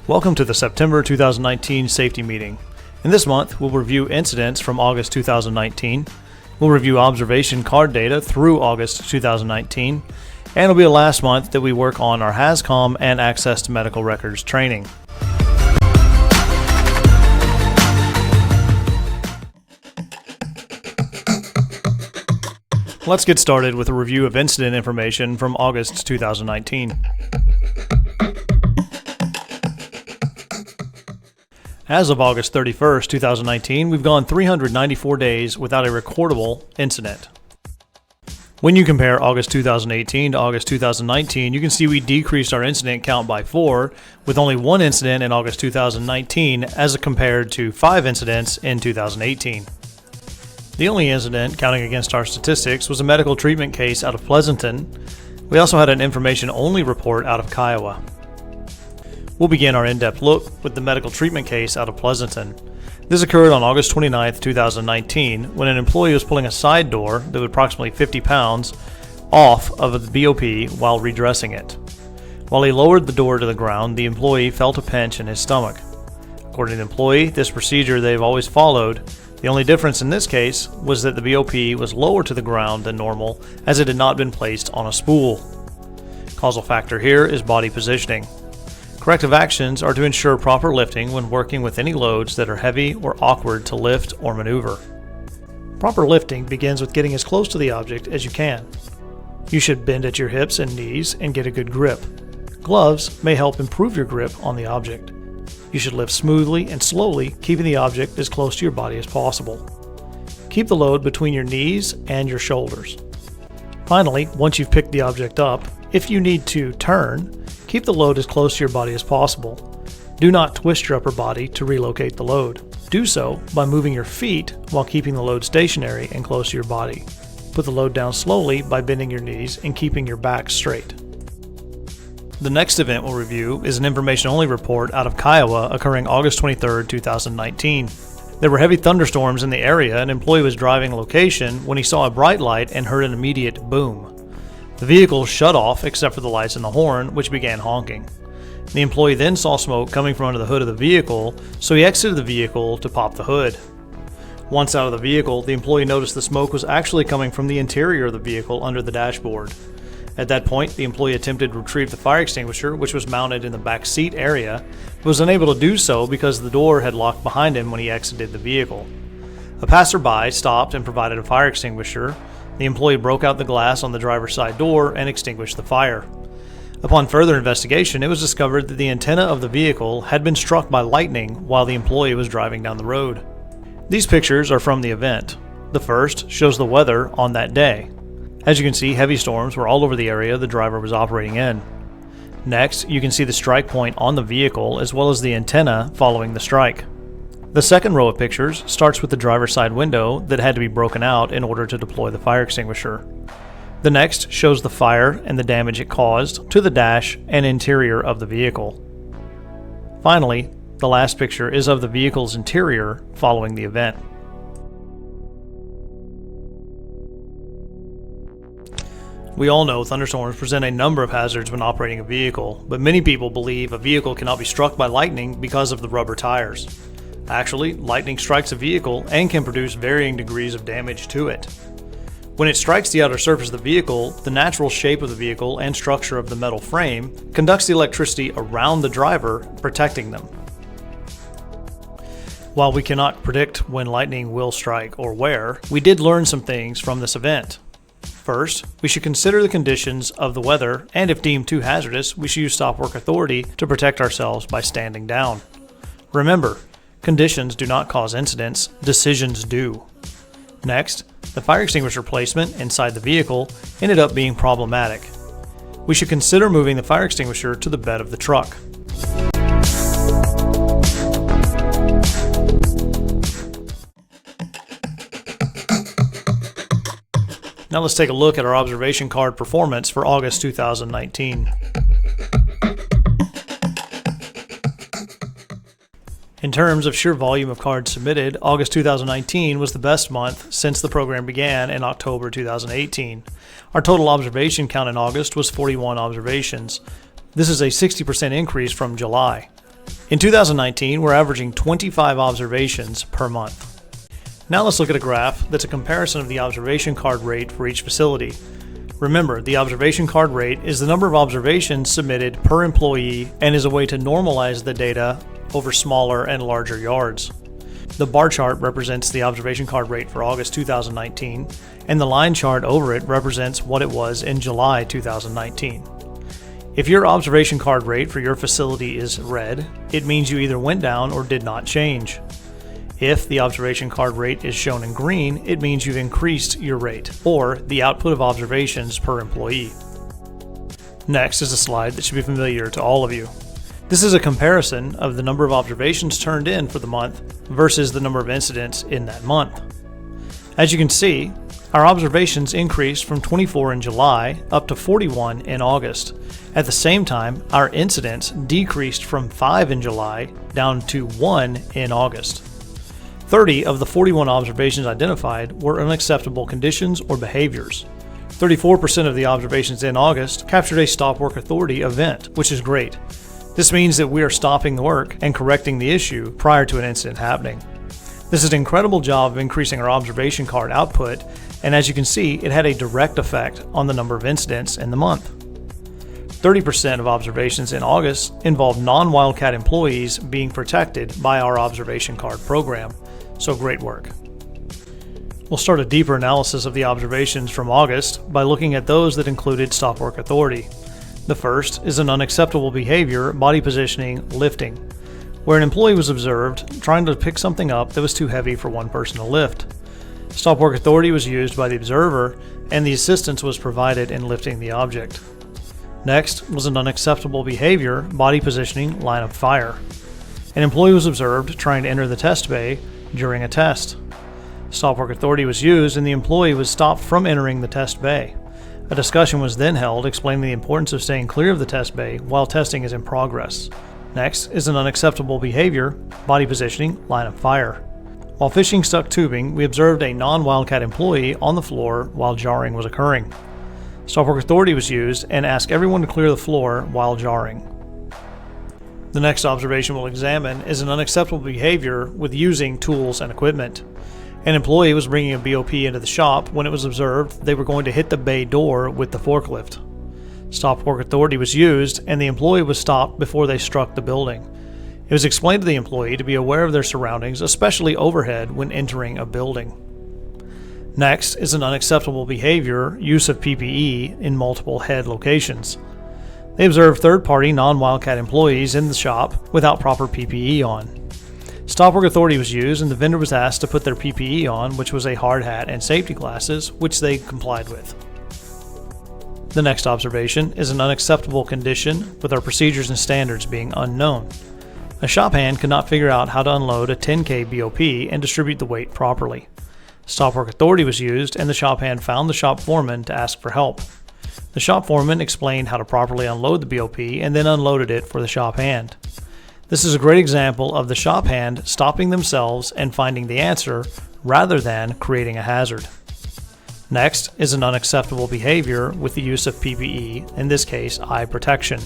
Welcome to the September 2019 safety meeting. In this month, we'll review incidents from August 2019, we'll review observation card data through August 2019, and it'll be the last month that we work on our HAZCOM and Access to Medical Records training. Let's get started with a review of incident information from August 2019. As of August 31st, 2019, we've gone 394 days without a recordable incident. When you compare August 2018 to August 2019, you can see we decreased our incident count by 4, with only 1 incident in August 2019 as compared to 5 incidents in 2018. The only incident counting against our statistics was a medical treatment case out of Pleasanton. We also had an information-only report out of Kiowa. We'll begin our in-depth look with the medical treatment case out of Pleasanton. This occurred on August 29, 2019, when an employee was pulling a side door that was approximately 50 pounds off of the BOP while redressing it. While he lowered the door to the ground, the employee felt a pinch in his stomach. According to the employee, this procedure they've always followed. The only difference in this case was that the BOP was lower to the ground than normal, as it had not been placed on a spool. Causal factor here is body positioning. Corrective actions are to ensure proper lifting when working with any loads that are heavy or awkward to lift or maneuver. Proper lifting begins with getting as close to the object as you can. You should bend at your hips and knees and get a good grip. Gloves may help improve your grip on the object. You should lift smoothly and slowly, keeping the object as close to your body as possible. Keep the load between your knees and your shoulders. Finally, once you've picked the object up, if you need to turn, keep the load as close to your body as possible. Do not twist your upper body to relocate the load. Do so by moving your feet while keeping the load stationary and close to your body. Put the load down slowly by bending your knees and keeping your back straight. The next event we'll review is an information-only report out of Kiowa occurring August 23, 2019. There were heavy thunderstorms in the area. An employee was driving a location when he saw a bright light and heard an immediate boom. The vehicle shut off except for the lights and the horn, which began honking. The employee then saw smoke coming from under the hood of the vehicle, so he exited the vehicle to pop the hood. Once out of the vehicle, the employee noticed the smoke was actually coming from the interior of the vehicle under the dashboard. At that point, the employee attempted to retrieve the fire extinguisher, which was mounted in the back seat area, but was unable to do so because the door had locked behind him when he exited the vehicle. A passerby stopped and provided a fire extinguisher. The employee broke out the glass on the driver's side door and extinguished the fire. Upon further investigation, it was discovered that the antenna of the vehicle had been struck by lightning while the employee was driving down the road. These pictures are from the event. The first shows the weather on that day. As you can see, heavy storms were all over the area the driver was operating in. Next, you can see the strike point on the vehicle as well as the antenna following the strike. The second row of pictures starts with the driver's side window that had to be broken out in order to deploy the fire extinguisher. The next shows the fire and the damage it caused to the dash and interior of the vehicle. Finally, the last picture is of the vehicle's interior following the event. We all know thunderstorms present a number of hazards when operating a vehicle, but many people believe a vehicle cannot be struck by lightning because of the rubber tires. Actually, lightning strikes a vehicle and can produce varying degrees of damage to it. When it strikes the outer surface of the vehicle, the natural shape of the vehicle and structure of the metal frame conducts the electricity around the driver, protecting them. While we cannot predict when lightning will strike or where, we did learn some things from this event. First, we should consider the conditions of the weather, and if deemed too hazardous, we should use stop work authority to protect ourselves by standing down. Remember, conditions do not cause incidents, decisions do. Next, the fire extinguisher placement inside the vehicle ended up being problematic. We should consider moving the fire extinguisher to the bed of the truck. Now let's take a look at our observation card performance for August 2019. In terms of sheer volume of cards submitted, August 2019 was the best month since the program began in October 2018. Our total observation count in August was 41 observations. This is a 60% increase from July. In 2019, we're averaging 25 observations per month. Now let's look at a graph that's a comparison of the observation card rate for each facility. Remember, the observation card rate is the number of observations submitted per employee and is a way to normalize the data over smaller and larger yards. The bar chart represents the observation card rate for August 2019, and the line chart over it represents what it was in July 2019. If your observation card rate for your facility is red, it means you either went down or did not change. If the observation card rate is shown in green, it means you've increased your rate, or the output of observations per employee. Next is a slide that should be familiar to all of you. This is a comparison of the number of observations turned in for the month versus the number of incidents in that month. As you can see, our observations increased from 24 in July up to 41 in August. At the same time, our incidents decreased from 5 in July down to 1 in August. 30 of the 41 observations identified were unacceptable conditions or behaviors. 34% of the observations in August captured a Stop Work Authority event, which is great. This means that we are stopping the work and correcting the issue prior to an incident happening. This is an incredible job of increasing our observation card output, and as you can see, it had a direct effect on the number of incidents in the month. 30% of observations in August involved non-Wildcat employees being protected by our observation card program. So great work. We'll start a deeper analysis of the observations from August by looking at those that included Stop Work Authority. The first is an unacceptable behavior, body positioning, lifting, where an employee was observed trying to pick something up that was too heavy for one person to lift. Stop Work Authority was used by the observer, and the assistance was provided in lifting the object. Next was an unacceptable behavior, body positioning, line of fire. An employee was observed trying to enter the test bay during a test. Stop Work Authority was used and the employee was stopped from entering the test bay. A discussion was then held explaining the importance of staying clear of the test bay while testing is in progress. Next is an unacceptable behavior, body positioning, line of fire. While fishing stuck tubing, we observed a non-Wildcat employee on the floor while jarring was occurring. Stop Work Authority was used and asked everyone to clear the floor while jarring. The next observation we'll examine is an unacceptable behavior with using tools and equipment. An employee was bringing a BOP into the shop when it was observed they were going to hit the bay door with the forklift. Stop Work Authority was used and the employee was stopped before they struck the building. It was explained to the employee to be aware of their surroundings, especially overhead when entering a building. Next is an unacceptable behavior, use of PPE in multiple head locations. They observed third-party non-Wildcat employees in the shop without proper PPE on. Stop Work Authority was used and the vendor was asked to put their PPE on, which was a hard hat and safety glasses, which they complied with. The next observation is an unacceptable condition with our procedures and standards being unknown. A shop hand could not figure out how to unload a 10K BOP and distribute the weight properly. Stop Work Authority was used and the shop hand found the shop foreman to ask for help. The shop foreman explained how to properly unload the BOP and then unloaded it for the shop hand. This is a great example of the shop hand stopping themselves and finding the answer rather than creating a hazard. Next is an unacceptable behavior with the use of PPE, in this case eye protection.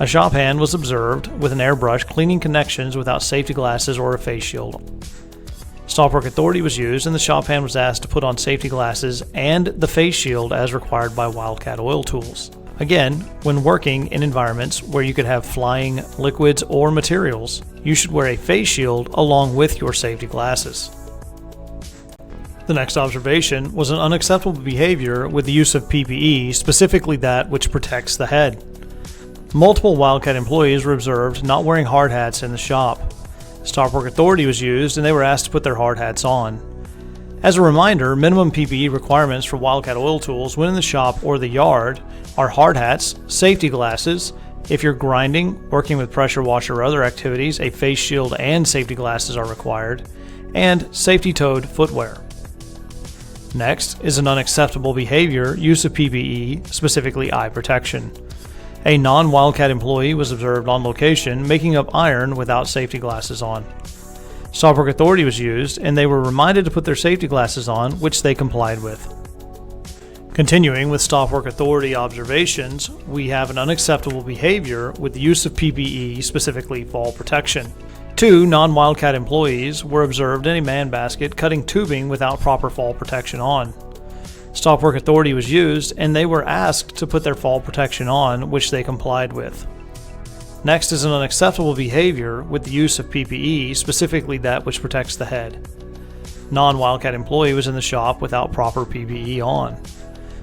A shop hand was observed with an airbrush cleaning connections without safety glasses or a face shield. Stop Work Authority was used and the shop hand was asked to put on safety glasses and the face shield as required by Wildcat Oil Tools. Again, when working in environments where you could have flying liquids or materials, you should wear a face shield along with your safety glasses. The next observation was an unacceptable behavior with the use of PPE, specifically that which protects the head. Multiple Wildcat employees were observed not wearing hard hats in the shop. Stop Work Authority was used and they were asked to put their hard hats on. As a reminder, minimum PPE requirements for Wildcat Oil Tools when in the shop or the yard are hard hats, safety glasses, if you're grinding, working with pressure washer or other activities, a face shield and safety glasses are required, and safety-toed footwear. Next is an unacceptable behavior, use of PPE, specifically eye protection. A non-Wildcat employee was observed on location making up iron without safety glasses on. Stop Work Authority was used and they were reminded to put their safety glasses on, which they complied with. Continuing with Stop Work Authority observations, we have an unacceptable behavior with the use of PPE, specifically fall protection. 2 non-Wildcat employees were observed in a man basket cutting tubing without proper fall protection on. Stop Work Authority was used, and they were asked to put their fall protection on, which they complied with. Next is an unacceptable behavior with the use of PPE, specifically that which protects the head. Non-Wildcat employee was in the shop without proper PPE on.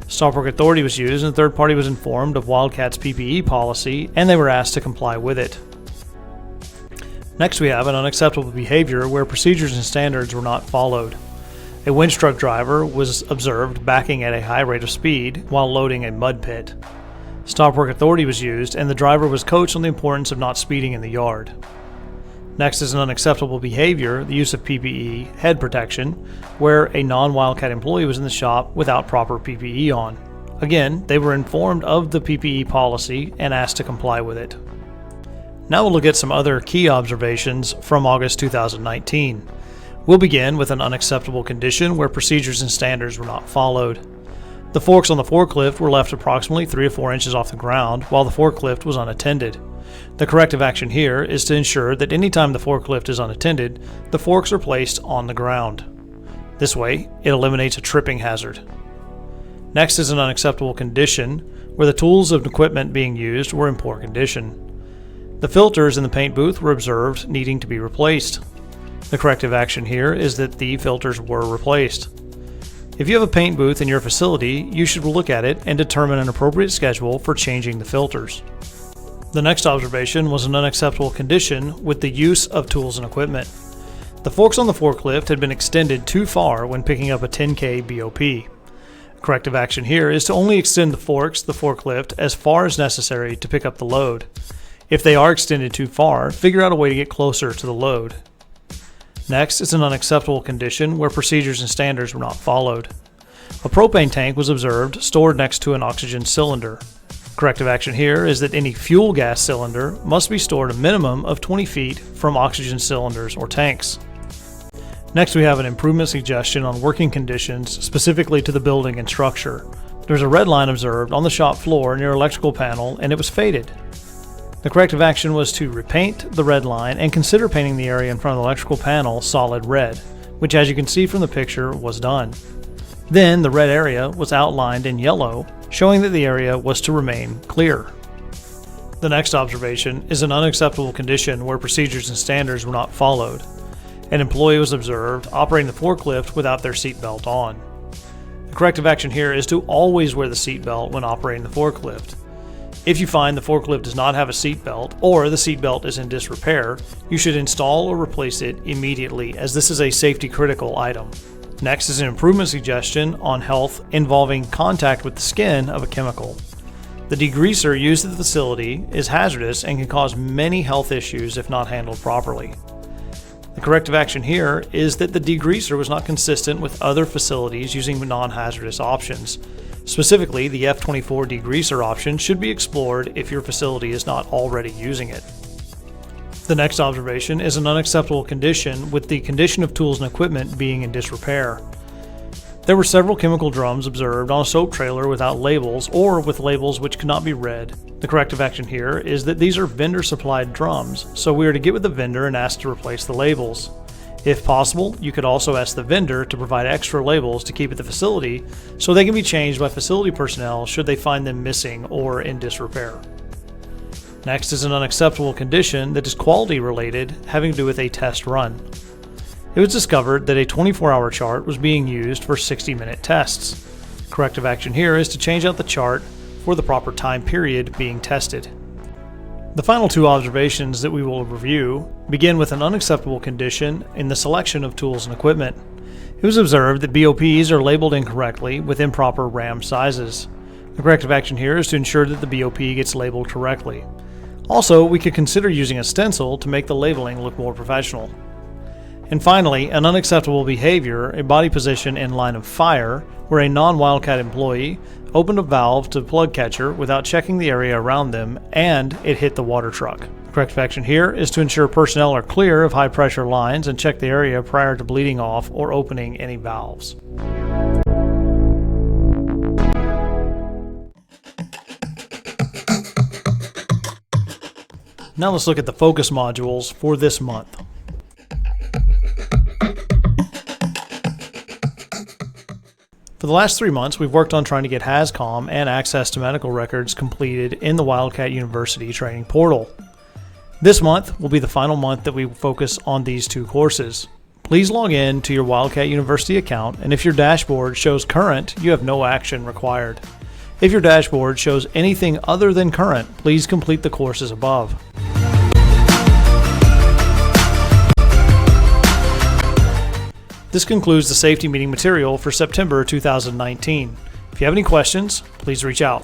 Stop Work Authority was used, and the third party was informed of Wildcat's PPE policy, and they were asked to comply with it. Next, we have an unacceptable behavior where procedures and standards were not followed. A winch truck driver was observed backing at a high rate of speed while loading a mud pit. Stop Work Authority was used, and the driver was coached on the importance of not speeding in the yard. Next is an unacceptable behavior, the use of PPE, head protection, where a non-Wildcat employee was in the shop without proper PPE on. Again, they were informed of the PPE policy and asked to comply with it. Now we'll look at some other key observations from August 2019. We'll begin with an unacceptable condition where procedures and standards were not followed. The forks on the forklift were left approximately 3 to 4 inches off the ground while the forklift was unattended. The corrective action here is to ensure that anytime the forklift is unattended, the forks are placed on the ground. This way, it eliminates a tripping hazard. Next is an unacceptable condition where the tools and equipment being used were in poor condition. The filters in the paint booth were observed needing to be replaced. The corrective action here is that the filters were replaced. If you have a paint booth in your facility, you should look at it and determine an appropriate schedule for changing the filters. The next observation was an unacceptable condition with the use of tools and equipment. The forks on the forklift had been extended too far when picking up a 10K BOP. Corrective action here is to only extend the forklift as far as necessary to pick up the load. If they are extended too far, figure out a way to get closer to the load. Next is an unacceptable condition where procedures and standards were not followed. A propane tank was observed stored next to an oxygen cylinder. Corrective action here is that any fuel gas cylinder must be stored a minimum of 20 feet from oxygen cylinders or tanks. Next, we have an improvement suggestion on working conditions specifically to the building and structure. There's a red line observed on the shop floor near electrical panel, and it was faded. The corrective action was to repaint the red line and consider painting the area in front of the electrical panel solid red, which, as you can see from the picture, was done. Then the red area was outlined in yellow, showing that the area was to remain clear. The next observation is an unacceptable condition where procedures and standards were not followed. An employee was observed operating the forklift without their seatbelt on. The corrective action here is to always wear the seatbelt when operating the forklift. If you find the forklift does not have a seatbelt or the seatbelt is in disrepair, you should install or replace it immediately, as this is a safety critical item. Next is an improvement suggestion on health involving contact with the skin of a chemical. The degreaser used at the facility is hazardous and can cause many health issues if not handled properly. The corrective action here is that the degreaser was not consistent with other facilities using non-hazardous options. Specifically, the F24 degreaser option should be explored if your facility is not already using it. The next observation is an unacceptable condition with the condition of tools and equipment being in disrepair. There were several chemical drums observed on a soap trailer without labels or with labels which could not be read. The corrective action here is that these are vendor supplied drums, so we are to get with the vendor and ask to replace the labels. If possible, you could also ask the vendor to provide extra labels to keep at the facility so they can be changed by facility personnel should they find them missing or in disrepair. Next is an unacceptable condition that is quality related, having to do with a test run. It was discovered that a 24-hour chart was being used for 60-minute tests. Corrective action here is to change out the chart for the proper time period being tested. The final two observations that we will review begin with an unacceptable condition in the selection of tools and equipment. It was observed that BOPs are labeled incorrectly with improper RAM sizes. The corrective action here is to ensure that the BOP gets labeled correctly. Also, we could consider using a stencil to make the labeling look more professional. And finally, an unacceptable behavior, a body position in line of fire, where a non-Wildcat employee opened a valve to the plug catcher without checking the area around them, and it hit the water truck. Corrective action here is to ensure personnel are clear of high pressure lines and check the area prior to bleeding off or opening any valves. Now let's look at the focus modules for this month. For the last 3 months, we've worked on trying to get HazCom and access to medical records completed in the Wildcat University training portal. This month will be the final month that we focus on these 2 courses. Please log in to your Wildcat University account, and if your dashboard shows current, you have no action required. If your dashboard shows anything other than current, please complete the courses above. This concludes the safety meeting material for September 2019. If you have any questions, please reach out.